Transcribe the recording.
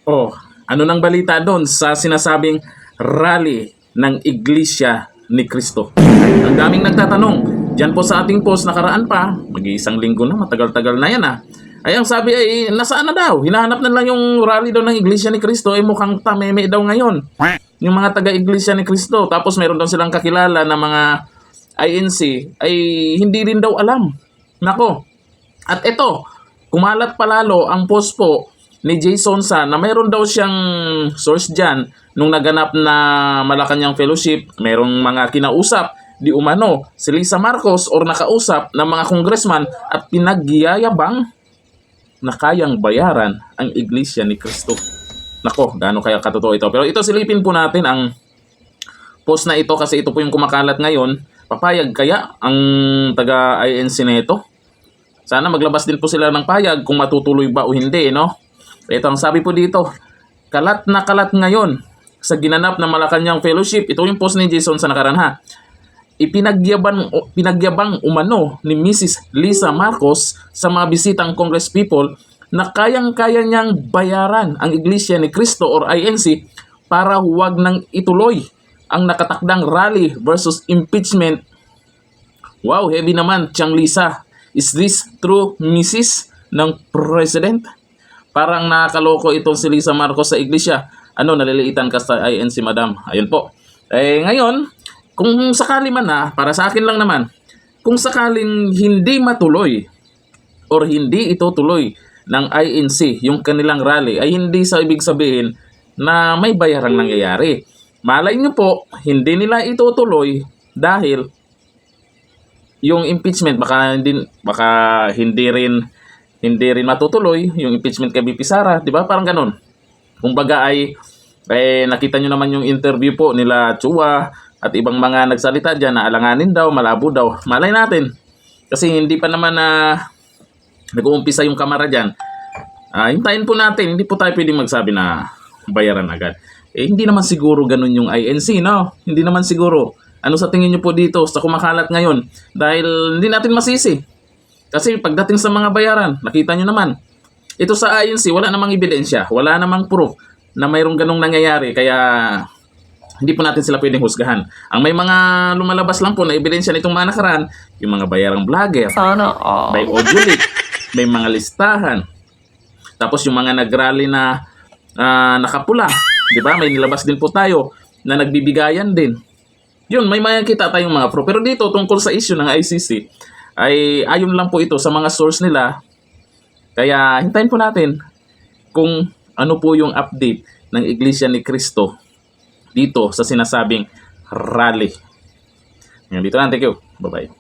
Oh, ano nang balita doon sa sinasabing rally ng Iglesia ni Cristo? Ang daming nagtatanong. Diyan po sa ating post nakaraan pa, mag-iisang linggo na, matagal-tagal na yan ay ang sabi ay nasaan na daw? Hinahanap na lang yung rally daw ng Iglesia ni Cristo ay mukhang tameme daw ngayon. Yung mga taga-Iglesia ni Cristo. Tapos meron daw silang kakilala na mga INC ay hindi rin daw alam. Nako. At ito, kumalat palalo ang post po ni Jason Sa na mayroon daw siyang source dyan nung naganap na Malacanang Fellowship, merong mga kinausap di umano si Lisa Marcos or nakausap ng mga congressman at pinagyayabang na kayang bayaran ang Iglesia ni Cristo. Nako, gaano kaya katotoo ito? Pero ito silipin po natin ang post na ito kasi ito po yung kumakalat ngayon. Papayag kaya ang taga-INC na ito? Sana maglabas din po sila ng payag kung matutuloy ba o hindi, no? Ito ang sabi po dito, kalat na kalat ngayon sa ginanap na Malacanang Fellowship. Ito yung post ni Jason sa nakaraan ha. Pinagyabang umano ni Mrs. Lisa Marcos sa mga bisitang Congress people na kayang-kaya niyang bayaran ang Iglesia ni Cristo or INC para huwag nang ituloy ang nakatakdang rally versus impeachment. Wow, heavy naman, Chang Lisa. Is this true, Mrs. ng President? Parang nakakaloko itong si Lisa Marcos sa Iglesia. Ano, naliliitan ka sa INC, madam? Ayun po. Ngayon, kung sakali man para sa akin lang naman, kung sakaling hindi matuloy or hindi ito tuloy ng INC, yung kanilang rally, ay hindi sa ibig sabihin na may bayarang nangyayari. Malay nyo po, hindi nila itutuloy dahil yung impeachment baka hindi rin matutuloy yung impeachment kay BP Sara, di ba? Parang ganun. Kumbaga ay nakita nyo naman yung interview po nila Chua at ibang mga nagsalita diyan na alanganin daw, malabo daw. Malay natin. Kasi hindi pa naman nag-uumpisa yung kamara diyan. Hintayin po natin, hindi po tayo pwedeng magsabi na bayaran agad. Hindi naman siguro ganun yung INC, no? Hindi naman siguro. Ano sa tingin nyo po dito sa kumakalat ngayon? Dahil hindi natin masisi. Kasi pagdating sa mga bayaran, nakita nyo naman, ito sa INC, wala namang ebidensya, wala namang proof na mayroong ganong nangyayari. Kaya hindi po natin sila pwedeng husgahan. Ang may mga lumalabas lang po na ebidensya nitong mga nakaraan, yung mga bayarang vlogger, may audio leak, may mga listahan. Tapos yung mga nagrally na nakapula, di ba? May nilabas din po tayo na nagbibigayan din. Yun, may makikita tayong mga proof. Pero dito, tungkol sa issue ng ICC, ay ayon lang po ito sa mga source nila. Kaya hintayin po natin kung ano po yung update ng Iglesia ni Cristo dito sa sinasabing rally. Ngayon dito lang, thank you. Bye-bye.